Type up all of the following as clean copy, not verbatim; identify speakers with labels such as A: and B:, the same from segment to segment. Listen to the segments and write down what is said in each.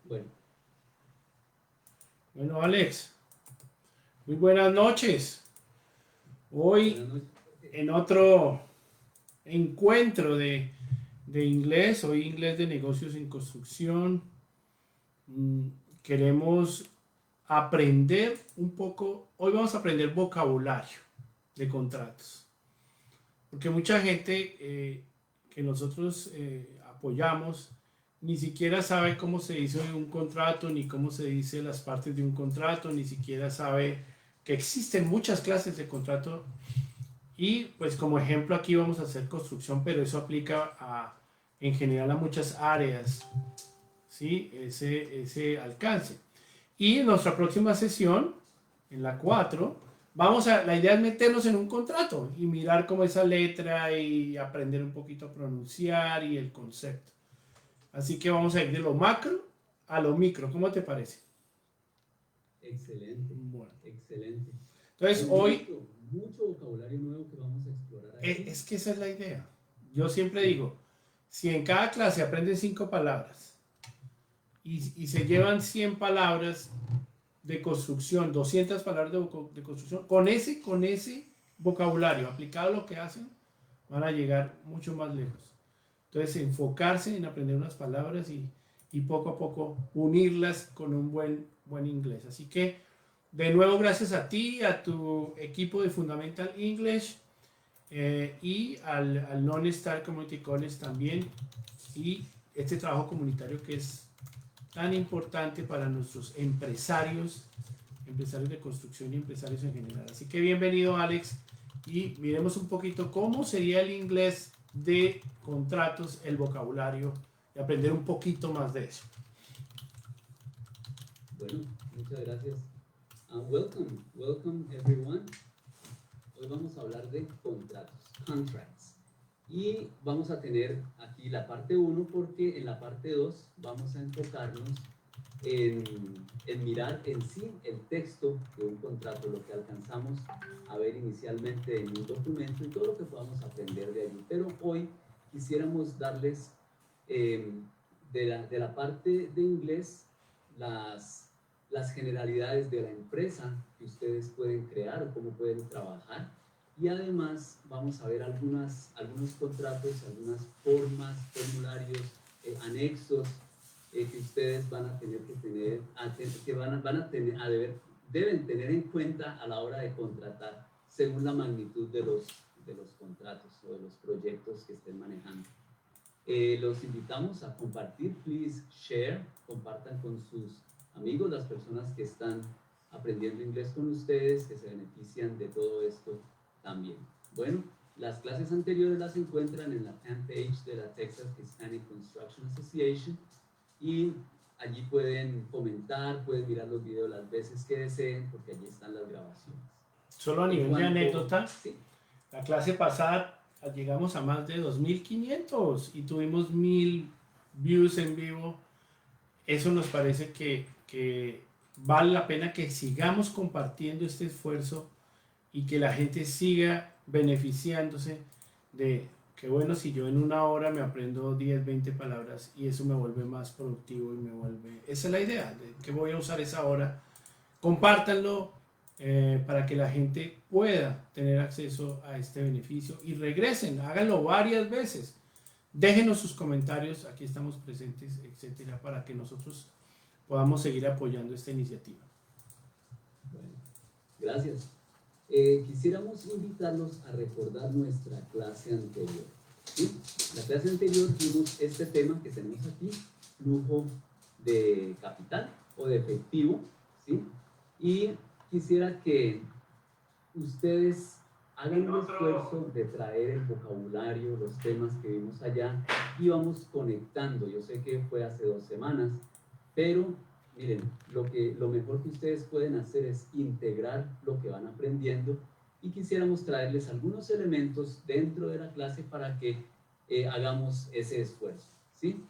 A: Bueno,
B: Bueno, Alex, muy buenas noches. Hoy
A: buenas noches, Jorge.
B: en otro encuentro de inglés, hoy inglés de negocios en construcción, mm, queremos aprender un poco, hoy vamos a aprender vocabulario de contratos, porque mucha gente que nosotros apoyamos ni siquiera sabe cómo se hizo un contrato, ni cómo se dice las partes de un contrato, ni siquiera sabe que existen muchas clases de contrato. Y pues como ejemplo aquí vamos a hacer construcción, pero eso aplica en general a muchas áreas, ¿sí? Ese alcance. Y en nuestra próxima sesión, en la 4 la idea es meternos en un contrato y mirar cómo esa letra y aprender un poquito a pronunciar y el concepto. Así que vamos a ir de lo macro a lo micro, ¿cómo te parece?
A: Excelente,
B: Bueno,
A: excelente. Hay
B: entonces hoy
A: mucho, mucho vocabulario nuevo que vamos a explorar aquí.
B: es que esa es la idea. Yo siempre
A: Sí,
B: digo, si en cada clase aprenden 5 palabras y se llevan 100 palabras de construcción, 200 palabras de construcción, con ese vocabulario aplicado a lo que hacen, van a llegar mucho más lejos. Entonces, enfocarse en aprender unas palabras y poco a poco unirlas con un buen inglés. Así que, de nuevo, gracias a ti, a tu equipo de Fundamental English y al Non-Star Community College también, y este trabajo comunitario que es tan importante para nuestros empresarios de construcción y empresarios en general. Así que bienvenido, Alex, y miremos un poquito cómo sería el inglés de contratos, el vocabulario, y aprender un poquito más de eso.
A: bueno, muchas gracias. Welcome everyone. Hoy vamos a hablar de contratos, contracts. Y vamos a tener aquí la parte uno porque en la parte 2 vamos a enfocarnos en mirar en sí el texto de un contrato, lo que alcanzamos a ver inicialmente en un documento y todo lo que podamos aprender de allí. Pero hoy quisiéramos darles eh, de la parte de inglés las, las generalidades de la empresa que ustedes pueden crear o cómo pueden trabajar. Y además vamos a ver algunos contratos, algunas formas, formularios, anexos que ustedes van a tener que tener, que van a tener, deben tener en cuenta a la hora de contratar según la magnitud de los contratos o de los proyectos que estén manejando. Los invitamos a compartir, please share, compartan con sus amigos, las personas que están aprendiendo inglés con ustedes, que se benefician de todo esto también. Bueno, las clases anteriores las encuentran en la fanpage de la Texas Hispanic Construction Association y allí pueden comentar, pueden mirar los videos las veces que deseen, porque allí están las grabaciones.
B: Solo a
A: En
B: nivel de
A: cuanto,
B: anécdota,
A: sí,
B: la clase pasada llegamos a más de 2.500 y tuvimos 1.000 views en vivo. Eso nos parece que vale la pena que sigamos compartiendo este esfuerzo y que la gente siga beneficiándose de que bueno, si yo en una hora me aprendo 10 20 palabras y eso me vuelve más productivo y me vuelve... Esa es la idea, de que voy a usar esa hora. Compártanlo para que la gente pueda tener acceso a este beneficio y regresen, háganlo varias veces. Déjenos sus comentarios, aquí estamos presentes, etcétera, para que nosotros podamos seguir apoyando esta iniciativa.
A: bueno, gracias. Quisiéramos invitarlos a recordar nuestra clase anterior. ¿Sí? La clase anterior vimos este tema que tenemos aquí, flujo de capital o de efectivo, ¿sí? Y quisiera que ustedes hagan un esfuerzo de traer el vocabulario, los temas que vimos allá y vamos conectando. Yo sé que fue hace 2 semanas, pero miren, lo mejor que ustedes pueden hacer es integrar lo que van aprendiendo y quisiéramos traerles algunos elementos dentro de la clase para que hagamos ese esfuerzo, ¿sí?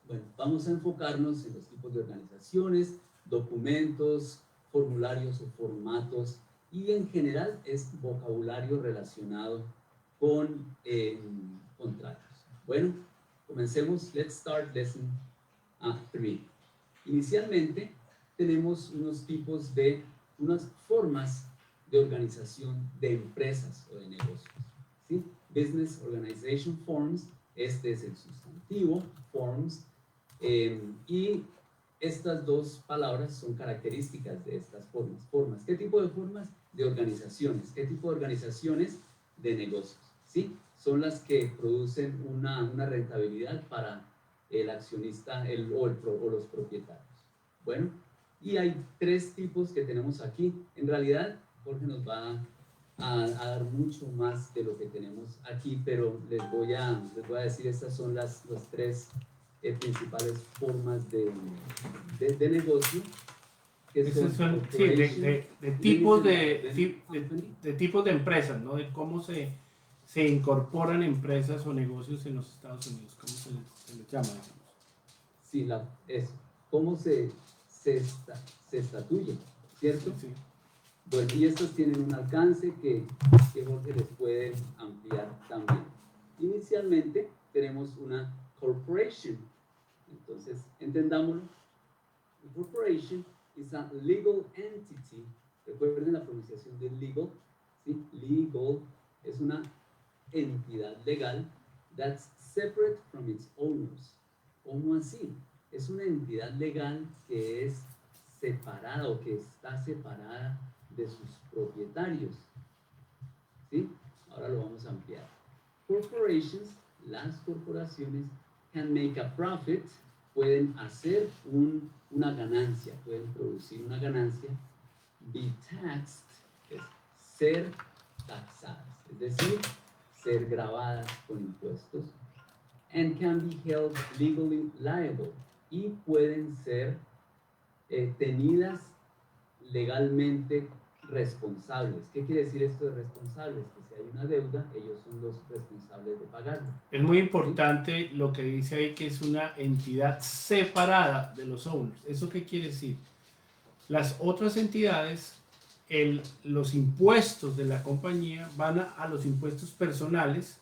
A: Bueno, vamos a enfocarnos en los tipos de organizaciones, documentos, formularios o formatos y en general es vocabulario relacionado con contratos. Bueno, comencemos. Let's start lesson 3. Inicialmente tenemos unas formas de organización de empresas o de negocios, ¿sí? Business Organization Forms, este es el sustantivo, forms, y estas dos palabras son características de estas formas. Formas, ¿qué tipo de formas? De organizaciones. ¿Qué tipo de organizaciones? De negocios, ¿sí? Son las que producen una rentabilidad para el accionista o los propietarios. Bueno, y hay tres tipos que tenemos aquí. En realidad, Jorge nos va a dar mucho más de lo que tenemos aquí, pero les voy a decir, estas son las tres principales formas de negocio, que son
B: Sí, de tipos de tipos de empresas, ¿no? De cómo se incorporan empresas o negocios en los Estados Unidos, ¿cómo se les llama? Digamos?
A: Sí, eso. ¿Cómo se estatuye? ¿Cierto?
B: Sí.
A: Bueno, y estos tienen un alcance que Jorge les puede ampliar también. Inicialmente tenemos una corporation. Entonces, entendámoslo. A corporation is a legal entity. Recuerden la pronunciación de legal. ¿Sí? Legal es una entidad legal that's separate from its owners. ¿Cómo así? Es una entidad legal que es separada o que está separada de sus propietarios. ¿Sí? Ahora lo vamos a ampliar. Corporations, las corporaciones, can make a profit, pueden hacer una ganancia, pueden producir una ganancia. Be taxed es ser taxadas, es decir, ser grabadas con impuestos. And can be held legally liable, y pueden ser tenidas legalmente responsables. ¿Qué quiere decir esto de responsables? Que si hay una deuda, ellos son los responsables de pagarla.
B: Es muy importante, ¿sí?, lo que dice ahí, que es una entidad separada de los owners. ¿Eso qué quiere decir? Las otras entidades, los impuestos de la compañía van a los impuestos personales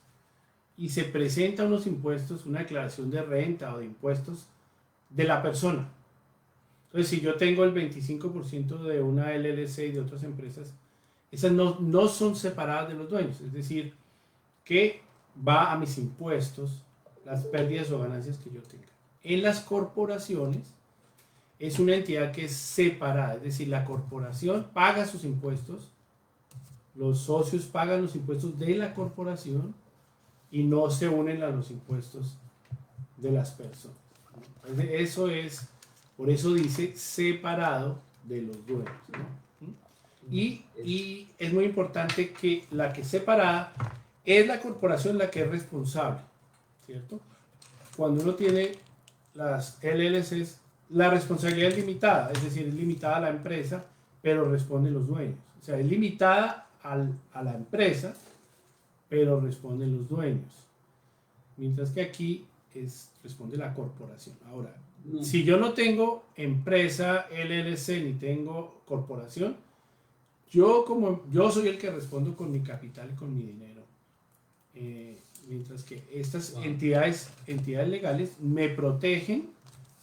B: y se presenta unos impuestos, una declaración de renta o de impuestos de la persona. Entonces, si yo tengo el 25% de una LLC y de otras empresas, esas no son separadas de los dueños. Es decir, que va a mis impuestos las pérdidas o ganancias que yo tenga. En las corporaciones es una entidad que es separada. Es decir, la corporación paga sus impuestos, los socios pagan los impuestos de la corporación y no se unen a los impuestos de las personas. Eso es, por eso dice separado de los dueños, ¿no? Y es muy importante que la que es separada es la corporación la que es responsable, ¿cierto? Cuando uno tiene las LLCs, la responsabilidad es limitada, es decir, es limitada a la empresa, pero responden los dueños. O sea, es limitada a la empresa, pero responden los dueños. Mientras que aquí responde la corporación. Ahora, si yo no tengo empresa, LLC, ni tengo corporación, yo soy el que respondo con mi capital y con mi dinero. Mientras que estas entidades legales me protegen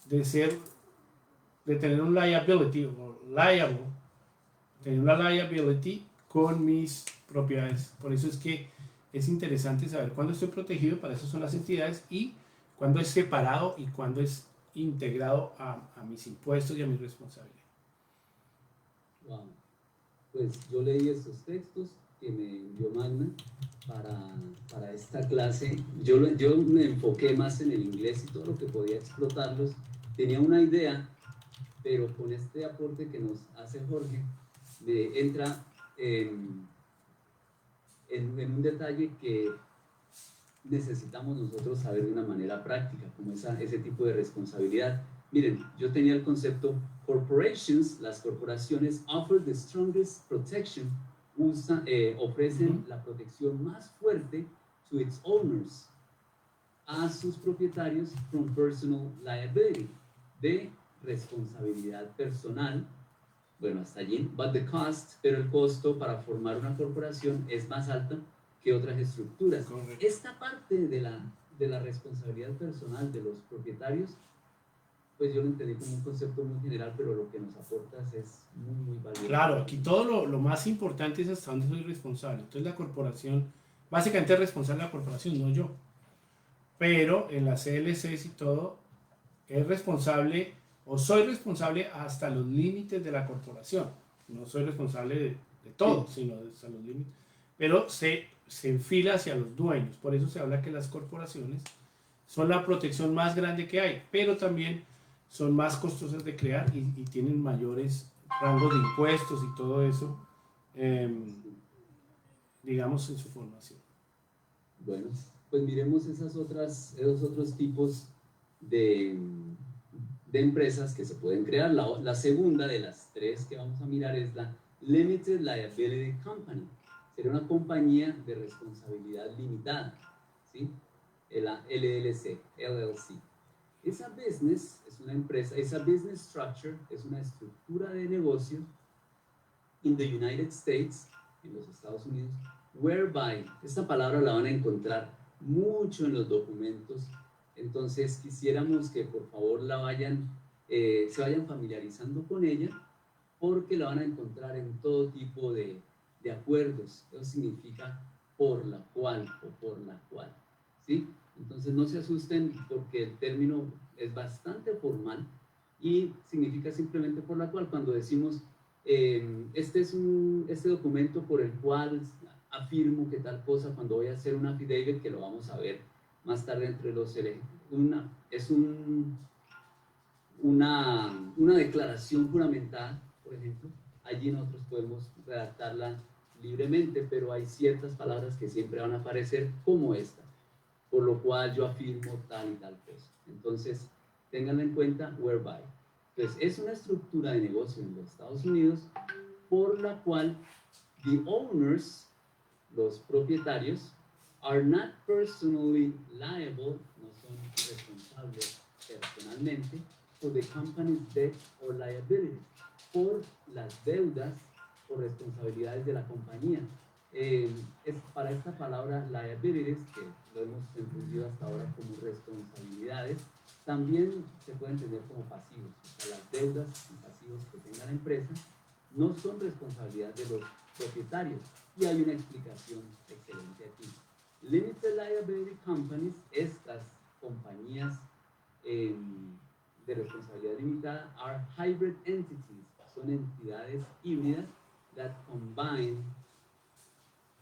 B: de tener un liability o liable, tener una liability con mis propiedades. Por eso es que es interesante saber cuándo estoy protegido, para eso son las entidades, y cuándo es separado y cuándo es integrado a mis impuestos y a mi responsabilidad.
A: Wow. Pues yo leí estos textos que me envió Magna para esta clase. Yo me enfoqué más en el inglés y todo lo que podía explotarlos. Tenía una idea, pero con este aporte que nos hace Jorge, me entra en un detalle que necesitamos nosotros saber de una manera práctica, como ese tipo de responsabilidad. Miren, yo tenía el concepto corporations, las corporaciones offer the strongest protection, ofrecen la protección más fuerte to its owners, a sus propietarios, from personal liability, de responsabilidad personal. Bueno, hasta allí, but the cost, pero el costo para formar una corporación es más alto que otras estructuras.
B: Correcto.
A: Esta parte de la responsabilidad personal de los propietarios pues yo lo entendí como un concepto muy general, pero lo que nos aportas es muy, muy valioso.
B: Claro, aquí todo lo más importante es hasta dónde soy responsable. Entonces la corporación, básicamente es responsable la corporación, no yo. Pero en las CLCs y todo, es responsable o soy responsable hasta los límites de la corporación. No soy responsable de todo,
A: Sí.
B: sino hasta los límites. Pero se enfila hacia los dueños. Por eso se habla que las corporaciones son la protección más grande que hay, pero también son más costosas de crear y tienen mayores rangos de impuestos y todo eso, eh,
A: Sí.
B: digamos, en su formación.
A: Bueno, pues miremos esos otros tipos de, de empresas que se pueden crear. La segunda de las tres que vamos a mirar es la Limited Liability Company. Sería una compañía de responsabilidad limitada, ¿sí? La LLC. Esa business es una empresa, esa business structure es una estructura de negocio in the United States, en los Estados Unidos, whereby, esta palabra la van a encontrar mucho en los documentos, entonces quisiéramos que por favor se vayan familiarizando con ella, porque la van a encontrar en todo tipo de acuerdos. Eso significa por la cual o por la cual, ¿sí? Entonces no se asusten porque el término es bastante formal y significa simplemente por la cual. Cuando decimos este documento por el cual afirmo que tal cosa, cuando voy a hacer un affidavit, que lo vamos a ver más tarde entre los una declaración juramentada, por ejemplo. Allí nosotros podemos redactarla libremente, pero hay ciertas palabras que siempre van a aparecer como esta, por lo cual yo afirmo tal y tal cosa. Entonces, ténganlo en cuenta, whereby. Entonces, es una estructura de negocio en los Estados Unidos por la cual the owners, los propietarios, are not personally liable, no son responsables personalmente, for the company's debt or liability, por las deudas o responsabilidades de la compañía. Es para esta palabra liabilities, que lo hemos entendido hasta ahora como responsabilidades, también se puede entender como pasivos. O sea, las deudas y pasivos que tenga la empresa no son responsabilidad de los propietarios. Y hay una explicación excelente aquí. Limited Liability Companies, estas compañías de responsabilidad limitada, are hybrid entities, son entidades híbridas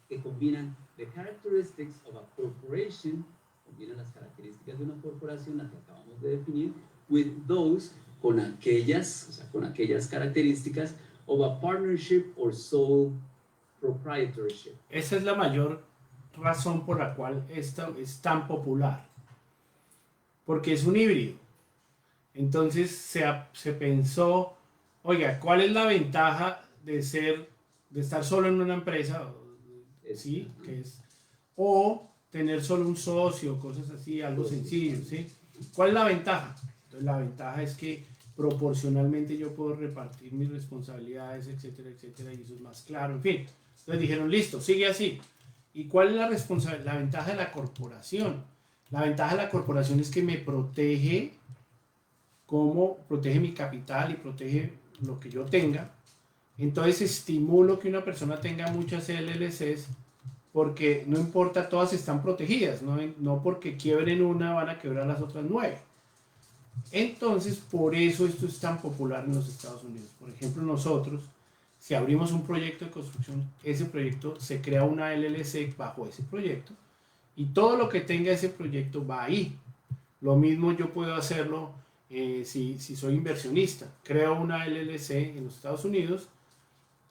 A: que combinan the characteristics of a corporation, combinan las características de una corporación, las que acabamos de definir, with those, con aquellas características of a partnership or sole proprietorship.
B: Esa es la mayor razón por la cual esto es tan popular, porque es un híbrido. Entonces se pensó, oiga, ¿cuál es la ventaja de estar solo en una empresa? ¿Sí? O tener solo un socio, cosas así, algo sencillo, ¿sí? ¿Cuál es la ventaja? Entonces la ventaja es que proporcionalmente yo puedo repartir mis responsabilidades, etcétera, etcétera, y eso es más claro, en fin. Entonces dijeron, listo, sigue así. ¿Y cuál es la ventaja de la corporación? La ventaja de la corporación es que me protege, como protege mi capital y protege lo que yo tenga. Entonces estimulo que una persona tenga muchas LLCs, porque no importa, todas están protegidas, no porque quiebren una van a quebrar las otras 9. Entonces, por eso esto es tan popular en los Estados Unidos. Por ejemplo, nosotros, si abrimos un proyecto de construcción, ese proyecto se crea una LLC bajo ese proyecto y todo lo que tenga ese proyecto va ahí. Lo mismo yo puedo hacerlo si soy inversionista. Creo una LLC en los Estados Unidos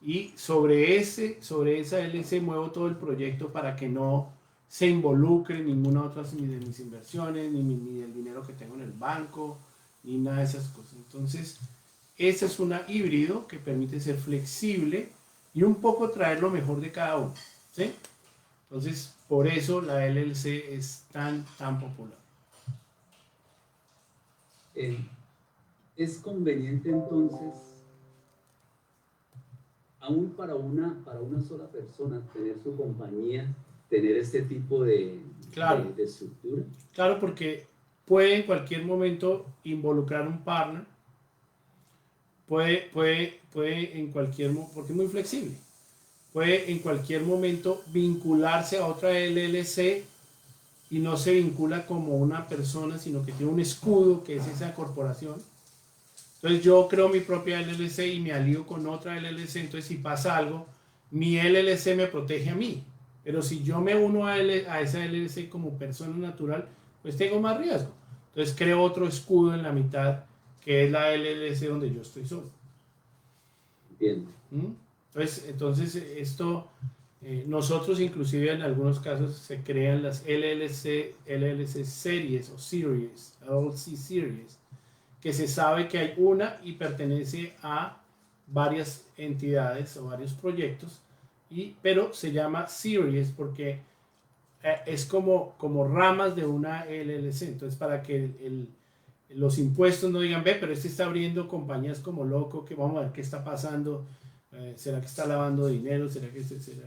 B: y sobre esa LLC muevo todo el proyecto para que no se involucre ninguna otra de mis inversiones, ni el dinero que tengo en el banco, ni nada de esas cosas. Entonces, esa es una híbrido que permite ser flexible y un poco traer lo mejor de cada uno, ¿sí? Entonces, por eso la LLC es tan popular.
A: Es conveniente entonces, aún para una sola persona, tener su compañía, tener este tipo de
B: Claro.
A: de estructura.
B: Claro, porque puede en cualquier momento involucrar un partner, puede en cualquier momento, porque es muy flexible, puede en cualquier momento vincularse a otra LLC y no se vincula como una persona, sino que tiene un escudo que es esa corporación. Entonces yo creo mi propia LLC y me alío con otra LLC, entonces si pasa algo, mi LLC me protege a mí. Pero si yo me uno a esa LLC como persona natural, pues tengo más riesgo. Entonces creo otro escudo en la mitad, que es la LLC donde yo estoy solo.
A: Entiendo.
B: Entonces esto, nosotros inclusive en algunos casos se crean las LLC series o series, LLC series, que se sabe que hay una y pertenece a varias entidades o varios proyectos, pero se llama series porque es como ramas de una LLC. Entonces, para que los impuestos no digan, ve, pero este está abriendo compañías como loco, que vamos a ver qué está pasando, será que está lavando dinero, será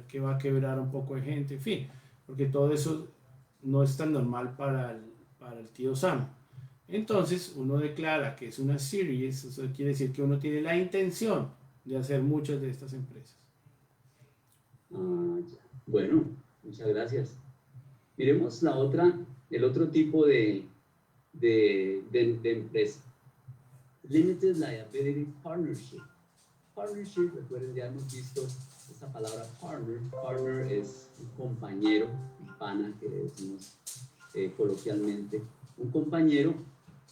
B: que va a quebrar un poco de gente, en fin, porque todo eso no es tan normal para el tío Sam. Entonces uno declara que es una series, eso quiere decir que uno tiene la intención de hacer muchas de estas empresas.
A: Ya. Bueno, muchas gracias. Miremos el otro tipo de empresa. Limited Liability Partnership. Partnership, recuerden, ya hemos visto esta palabra partner. Partner es un compañero, un pana que le decimos coloquialmente, un compañero,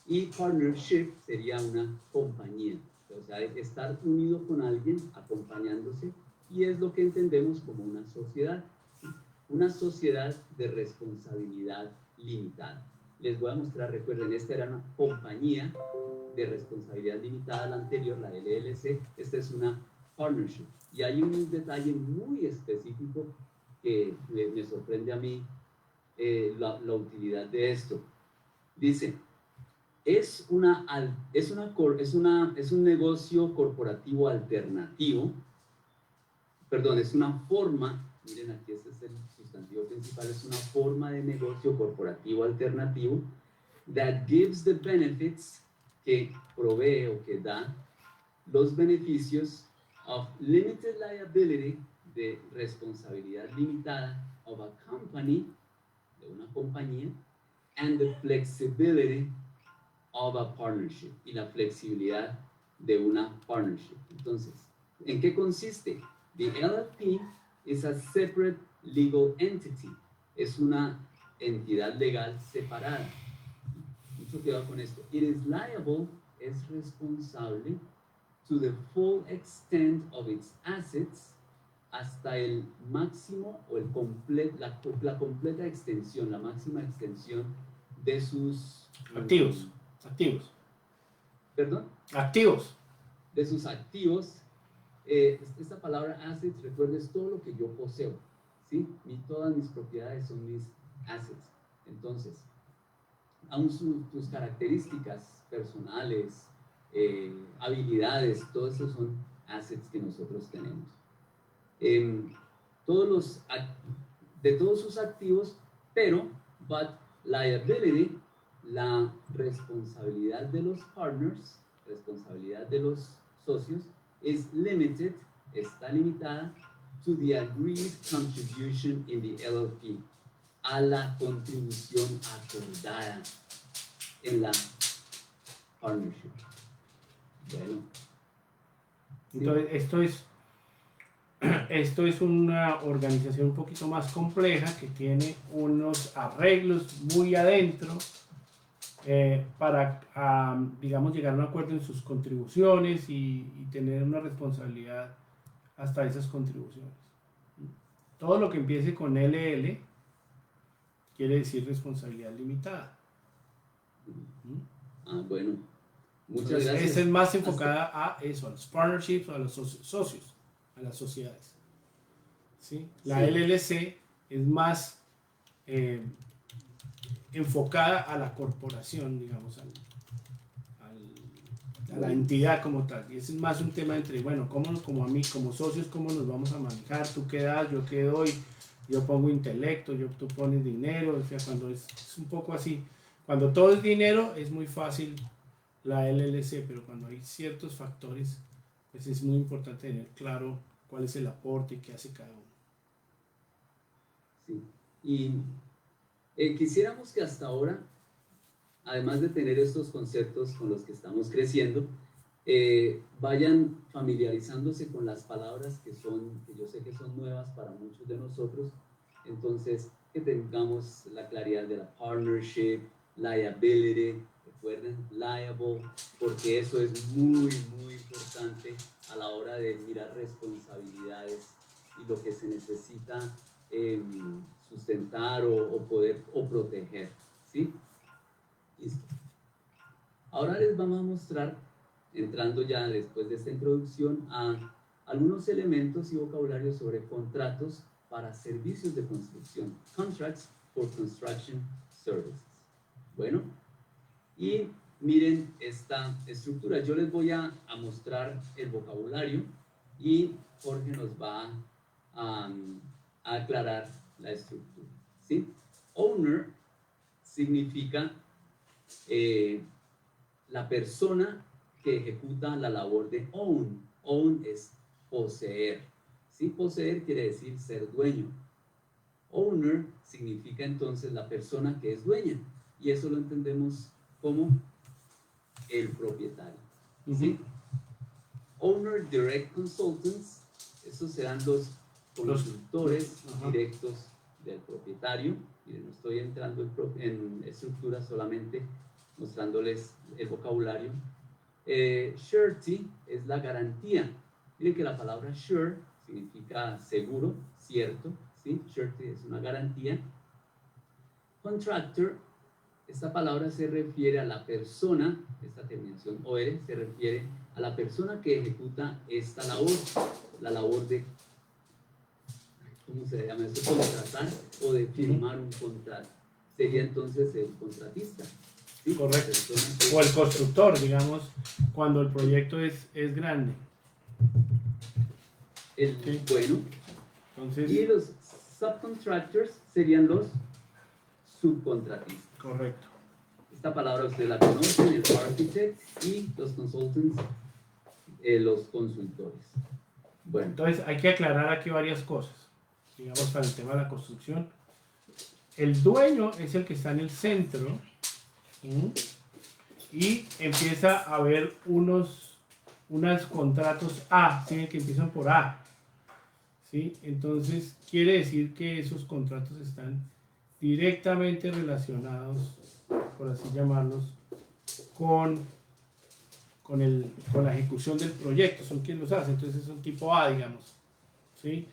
A: y partnership sería una compañía, o sea, estar unido con alguien, acompañándose, y es lo que entendemos como una sociedad de responsabilidad limitada. Les voy a mostrar, recuerden, esta era una compañía de responsabilidad limitada, la anterior, la LLC, esta es una partnership. Y hay un detalle muy específico que me sorprende a mí, la utilidad de esto. Dice, es un negocio corporativo alternativo, perdón, es una forma, miren aquí este es el sustantivo principal, es una forma de negocio corporativo alternativo that gives the benefits, que provee o que da los beneficios of limited liability, de responsabilidad limitada, of a company, de una compañía, and the flexibility of a partnership, y la flexibilidad de una partnership. Entonces, ¿en qué consiste? The LLP is a separate legal entity, es una entidad legal separada. Mucho cuidado con esto. It is liable, es responsable, to the full extent of its assets, hasta el máximo o la completa extensión, la máxima extensión de sus
B: activos.
A: ¿Perdón?
B: Activos.
A: De sus activos. Esta palabra assets, recuerden, es todo lo que yo poseo, ¿sí? Todas mis propiedades son mis assets. Entonces, aún tus características personales, habilidades, todo eso son assets que nosotros tenemos. De todos sus activos, pero liability, la responsabilidad de los partners, responsabilidad de los socios, is limited, está limitada, to the agreed contribution in the LLP, a la contribución acordada en la partnership. Bueno.
B: Entonces, esto es una organización un poquito más compleja que tiene unos arreglos muy adentro para, digamos, llegar a un acuerdo en sus contribuciones y tener una responsabilidad hasta esas contribuciones. Todo lo que empiece con LL quiere decir responsabilidad limitada.
A: Bueno. Muchas
B: Entonces,
A: gracias.
B: esta es más enfocada a eso, a los partnerships, a los socios, a las sociedades. ¿Sí? La LLC es más enfocada a la corporación, digamos, a la entidad como tal. Y ese es más un tema entre, bueno, como a mí, como socios, cómo nos vamos a manejar, tú qué das, yo qué doy, yo pongo intelecto, tú pones dinero, o sea, cuando es un poco así. Cuando todo es dinero es muy fácil la LLC, pero cuando hay ciertos factores, pues es muy importante tener claro cuál es el aporte y qué hace cada uno.
A: Sí. Y quisiéramos que hasta ahora, además de tener estos conceptos con los que estamos creciendo, vayan familiarizándose con las palabras que yo sé que son nuevas para muchos de nosotros. Entonces, que tengamos la claridad de la partnership, liability, recuerden, liable, porque eso es muy, muy importante a la hora de mirar responsabilidades y lo que se necesita sustentar o poder o proteger, ¿sí? Listo. Ahora les vamos a mostrar, entrando ya después de esta introducción, a algunos elementos y vocabularios sobre contratos para servicios de construcción. Contracts for Construction Services. Bueno, y miren esta estructura. Yo les voy a mostrar el vocabulario y Jorge nos va a aclarar la estructura, ¿sí? Owner significa la persona que ejecuta la labor de own. Own es poseer, ¿sí? Poseer quiere decir ser dueño. Owner significa entonces la persona que es dueña, y eso lo entendemos como el propietario, ¿sí? Owner Direct Consultants, esos serán los consultores directos del propietario. Miren, no estoy entrando en estructuras, solamente mostrándoles el vocabulario. Surety es la garantía. Miren que la palabra sure significa seguro, cierto, ¿sí? Surety es una garantía. Contractor, esta palabra se refiere a la persona, esta terminación OR se refiere a la persona que ejecuta esta labor, la labor de, ¿cómo se llama eso? Contratar o de firmar un contrato. Sería entonces el contratista, ¿sí?
B: Correcto. O el constructor, digamos, cuando el proyecto es grande.
A: Sí. Bueno,
B: entonces,
A: y los subcontractors serían los subcontratistas.
B: Correcto.
A: Esta palabra ustedes la conocen, el architect, y los consultants, los consultores. Bueno.
B: Entonces hay que aclarar aquí varias cosas, digamos, para el tema de la construcción. El dueño es el que está en el centro, y empieza a haber unos contratos A, ¿sí? Que empiezan por A, ¿sí? Entonces quiere decir que esos contratos están directamente relacionados, por así llamarlos, con la ejecución del proyecto. Son quienes los hacen, entonces es un tipo A, digamos, ¿sí?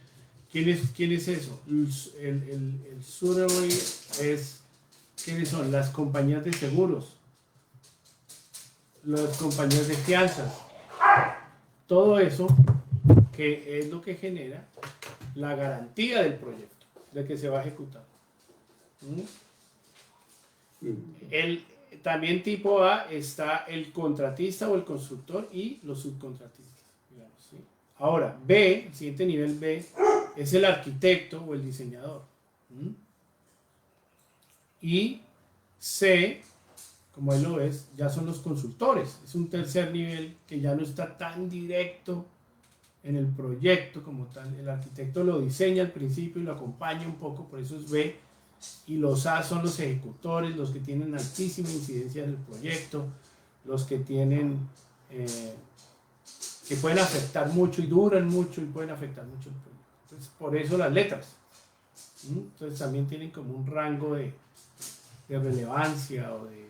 B: ¿Quién es eso? El surety es, ¿quiénes son? Las compañías de seguros, las compañías de fianzas, todo eso que es lo que genera la garantía del proyecto, de que se va a ejecutar. También tipo A está el contratista o el constructor y los subcontratistas, digamos, ¿sí? Ahora, B, el siguiente nivel B, es el arquitecto o el diseñador. Y C, como ahí lo ves, ya son los consultores. Es un tercer nivel que ya no está tan directo en el proyecto como tal. El arquitecto lo diseña al principio y lo acompaña un poco, por eso es B. Y los A son los ejecutores, los que tienen altísima incidencia en el proyecto, los que tienen, que pueden afectar mucho y duran mucho y pueden afectar mucho el proyecto. Entonces, por eso las letras. Entonces también tienen como un rango de relevancia o de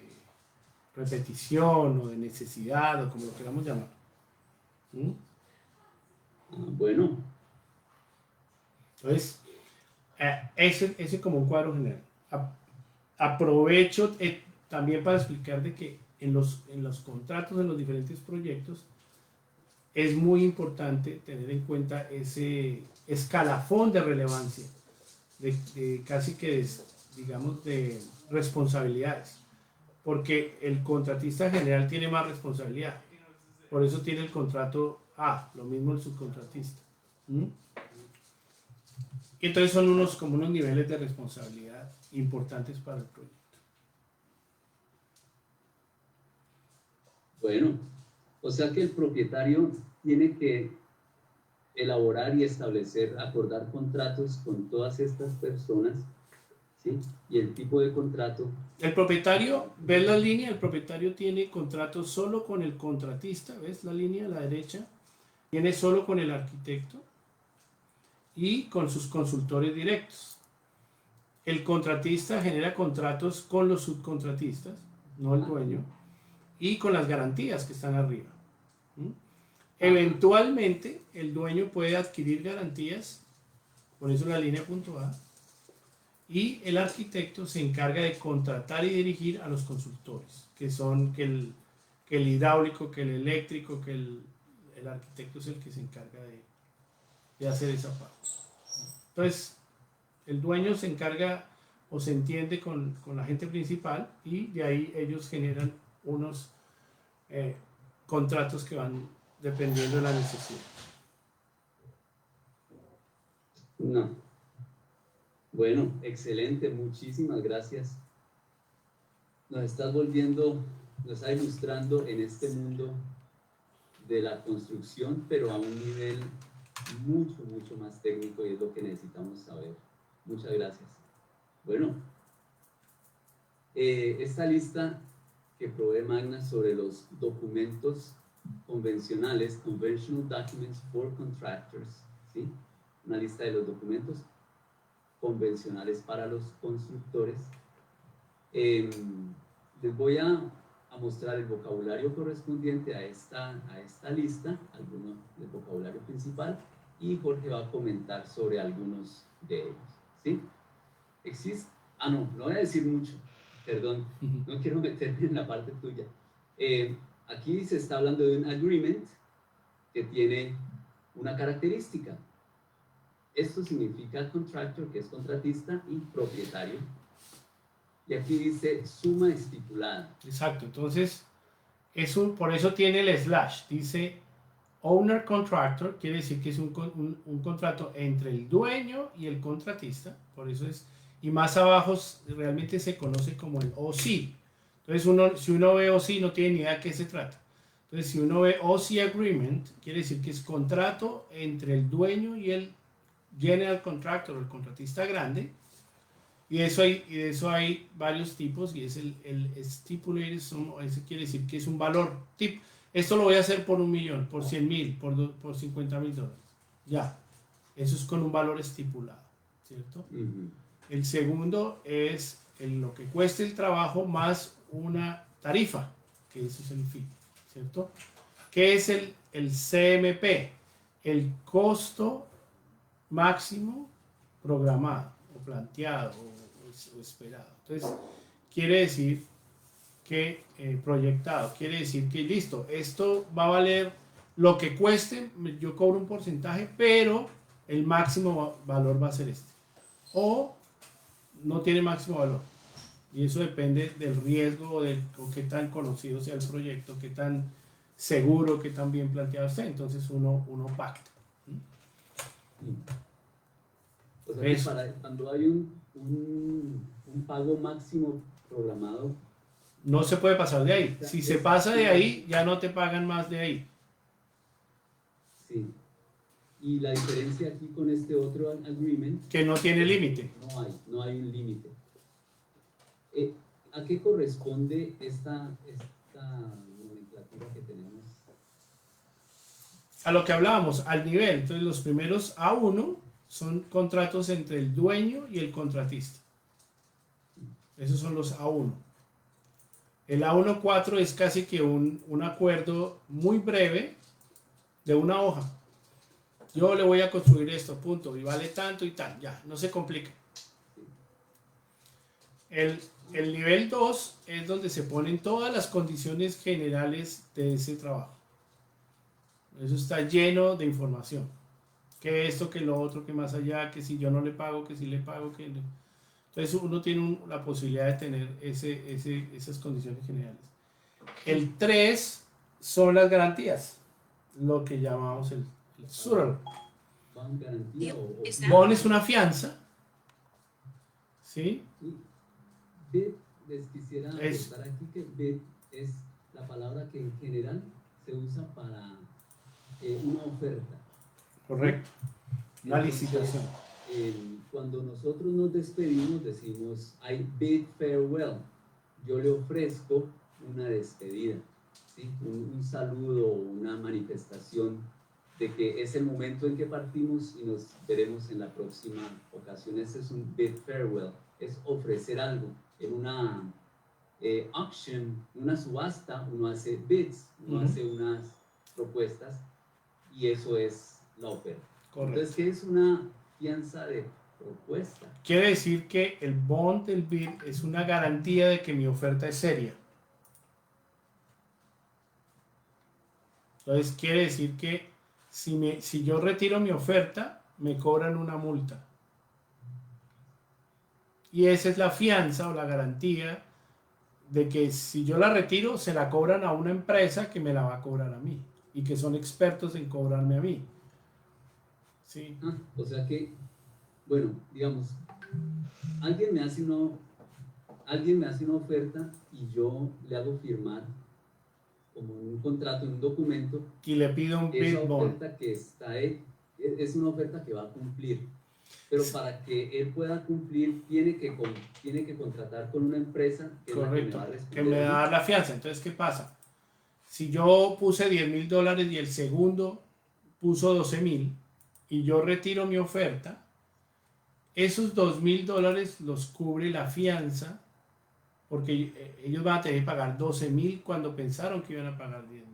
B: repetición o de necesidad o como lo queramos llamar.
A: Bueno.
B: Entonces, ese como un cuadro general. Aprovecho también para explicar de que en los contratos de los diferentes proyectos es muy importante tener en cuenta ese escalafón de relevancia, de casi que digamos de responsabilidades, porque el contratista general tiene más responsabilidad, por eso tiene el contrato A, lo mismo el subcontratista. Y entonces son como unos niveles de responsabilidad importantes para el proyecto.
A: Bueno, o sea que el propietario tiene que elaborar y establecer, acordar contratos con todas estas personas, ¿sí? Y el tipo de contrato.
B: El propietario, ¿ves la línea? El propietario tiene contratos solo con el contratista, ¿ves la línea a la derecha? Tiene solo con el arquitecto y con sus consultores directos. El contratista genera contratos con los subcontratistas, no el dueño, y con las garantías que están arriba. Eventualmente, el dueño puede adquirir garantías, por eso la línea puntuada, y el arquitecto se encarga de contratar y dirigir a los consultores, que son que el hidráulico, que el eléctrico, que el arquitecto es el que se encarga de hacer esa parte. Entonces, el dueño se encarga o se entiende con la gente principal y de ahí ellos generan unos contratos que van dependiendo de la necesidad.
A: No. Bueno, excelente, muchísimas gracias. Nos estás volviendo, nos está ilustrando en este mundo de la construcción, pero a un nivel mucho, mucho más técnico y es lo que necesitamos saber. Muchas gracias. Bueno, esta lista que provee Magna sobre los documentos convencionales, Conventional Documents for Contractors, ¿sí? Una lista de los documentos convencionales para los constructores. Les voy a mostrar el vocabulario correspondiente a esta lista, alguno del vocabulario principal, y Jorge va a comentar sobre algunos de ellos, ¿sí? No voy a decir mucho, perdón, no quiero meterme en la parte tuya. Aquí se está hablando de un agreement que tiene una característica. Esto significa contractor, que es contratista, y propietario. Y aquí dice suma estipulada.
B: Exacto, entonces por eso tiene el slash, dice owner contractor, quiere decir que es un contrato entre el dueño y el contratista, por eso es, y más abajo realmente se conoce como el OC. Entonces si uno ve OC no tiene ni idea de qué se trata. Entonces si uno ve OC agreement, quiere decir que es contrato entre el dueño y el general contractor o el contratista grande, y de eso hay varios tipos, y es el stipulated sum, eso quiere decir que es un valor tipo. Esto lo voy a hacer por $1,000,000, por $100,000, por $50,000. Ya, eso es con un valor estipulado, ¿cierto? El segundo es lo que cueste el trabajo más una tarifa, que eso es el fee, ¿cierto? ¿Qué es el CMP? El costo máximo programado o planteado o esperado. Entonces, quiere decir que proyectado, quiere decir que listo, esto va a valer lo que cueste, yo cobro un porcentaje, pero el máximo valor va a ser este. O no tiene máximo valor. Y eso depende del riesgo o qué tan conocido sea el proyecto, qué tan seguro, qué tan bien planteado esté. Entonces uno pacta.
A: O sea, que cuando hay un pago máximo programado,
B: no se puede pasar de ahí. Si se pasa de ahí, ya no te pagan más de ahí.
A: Sí. Y la diferencia aquí con este otro agreement,
B: que no tiene límite.
A: No hay un límite. ¿A qué corresponde esta nomenclatura que tenemos?
B: A lo que hablábamos, al nivel. Entonces los primeros A1 son contratos entre el dueño y el contratista. Esos son los A1. El A1.4 es casi que un acuerdo muy breve de una hoja. Yo le voy a construir esto, punto, y vale tanto y tal, ya, no se complica. El nivel 2 es donde se ponen todas las condiciones generales de ese trabajo. Eso está lleno de información. Que esto, que lo otro, que más allá, que si yo no le pago, que si le pago, que no. Entonces uno tiene la posibilidad de tener esas condiciones generales. El 3 son las garantías, lo que llamamos el surrender. Bond es una fianza, ¿sí?
A: BID, les quisiera contar aquí que BID es la palabra que en general se usa para una oferta.
B: Correcto. Una
A: Entonces,
B: licitación.
A: cuando nosotros nos despedimos, decimos, I bid farewell. Yo le ofrezco una despedida, ¿sí? Un saludo, una manifestación de que es el momento en que partimos y nos veremos en la próxima ocasión. Ese es un bid farewell, es ofrecer algo. En una auction, una subasta, uno hace bids, uno hace unas propuestas y eso es la oferta.
B: Correcto.
A: Entonces, ¿qué es una fianza de propuesta?
B: Quiere decir que el bond del bid es una garantía de que mi oferta es seria. Entonces quiere decir que si yo retiro mi oferta, me cobran una multa. Y esa es la fianza o la garantía de que si yo la retiro, se la cobran a una empresa que me la va a cobrar a mí y que son expertos en cobrarme a mí. ¿Sí?
A: O sea que, bueno, digamos, alguien me hace una oferta y yo le hago firmar como un contrato, en un documento,
B: Y le pido un bid
A: esa
B: bond.
A: oferta que está ahí, es una oferta que va a cumplir. Pero para que él pueda cumplir, tiene que contratar con una empresa que
B: Correcto,
A: es la que me va a
B: que
A: responder.
B: me va a dar la fianza. Entonces, ¿qué pasa? Si yo puse $10,000 y el segundo puso 12,000 y yo retiro mi oferta, esos $2,000 los cubre la fianza, porque ellos van a tener que pagar 12,000 cuando pensaron que iban a pagar 10,000.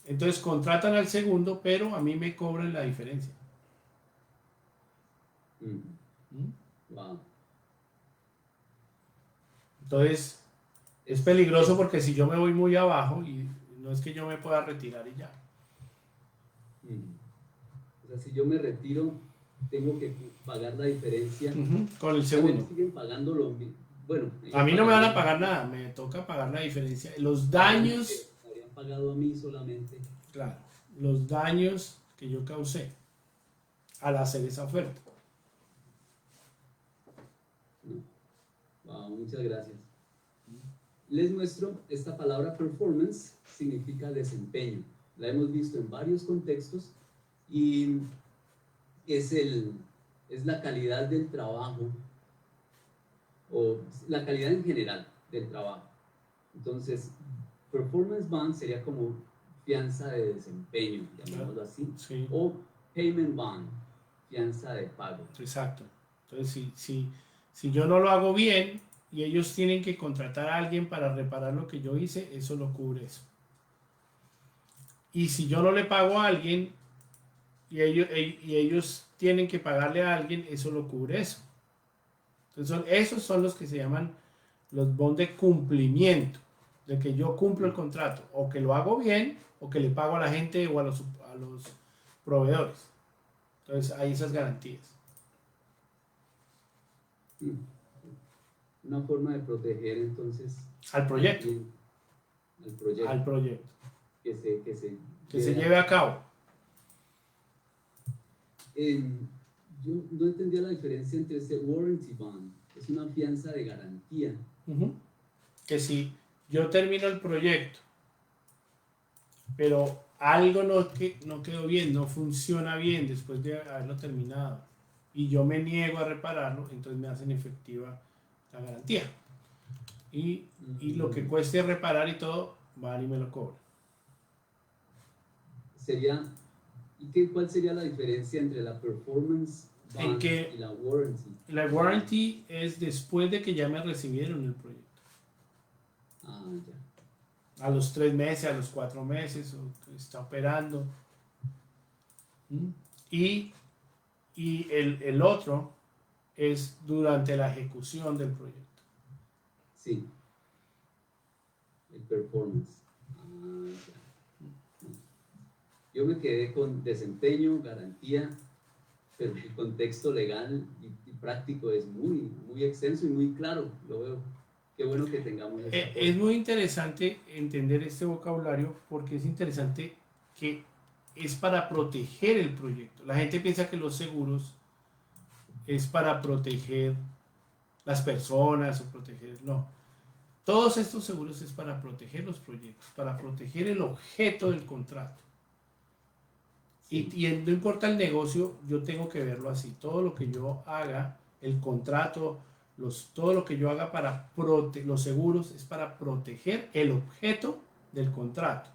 B: Entonces contratan al segundo, pero a mí me cobran la diferencia.
A: Wow.
B: Entonces es peligroso porque si yo me voy muy abajo, y no es que yo me pueda retirar y ya.
A: O sea, si yo me retiro, tengo que pagar la diferencia.
B: Con el segundo.
A: Siguen pagando lo mismo. Bueno,
B: A mí no me van a pagar nada, me toca pagar la diferencia. Los daños.
A: Habrían pagado a mí solamente.
B: Claro, los daños que yo causé al hacer esa oferta.
A: Wow, muchas gracias. Les muestro, esta palabra performance significa desempeño. La hemos visto en varios contextos y es la calidad del trabajo o la calidad en general del trabajo. Entonces, performance bond sería como fianza de desempeño, llamémoslo así,
B: sí.
A: O payment bond, fianza de pago.
B: Exacto. Entonces, si yo no lo hago bien y ellos tienen que contratar a alguien para reparar lo que yo hice, eso lo cubre eso. Y si yo no le pago a alguien y ellos tienen que pagarle a alguien, eso lo cubre eso. Entonces esos son los que se llaman los bonds de cumplimiento, de que yo cumplo el contrato, o que lo hago bien, o que le pago a la gente o a los proveedores. Entonces hay esas garantías.
A: Una forma de proteger entonces
B: al proyecto.
A: Al
B: proyecto.
A: Que
B: se lleve a cabo.
A: Yo no entendía la diferencia entre este warranty bond, es una fianza de garantía.
B: Que si yo termino el proyecto, pero algo no quedó bien, no funciona bien después de haberlo terminado, y yo me niego a repararlo, entonces me hacen efectiva la garantía. Y lo que cueste reparar y todo, van y me lo cobran.
A: ¿Cuál sería la diferencia entre la performance bond y la warranty?
B: La warranty es después de que ya me recibieron el proyecto.
A: Ya.
B: A los 3 meses, a los 4 meses, está operando. Y el otro es durante la ejecución del proyecto.
A: Sí. El performance. Ya. Yo me quedé con desempeño, garantía, pero el contexto legal y práctico es muy, muy extenso y muy claro. Lo veo. Qué bueno que tengamos
B: es muy interesante entender este vocabulario, porque es interesante que es para proteger el proyecto. La gente piensa que los seguros es para proteger las personas o proteger, no. Todos estos seguros es para proteger los proyectos, para proteger el objeto del contrato.
A: Sí.
B: Y no importa el negocio, yo tengo que verlo así. Todo lo que yo haga, el contrato, todo lo que yo haga para los seguros es para proteger el objeto del contrato.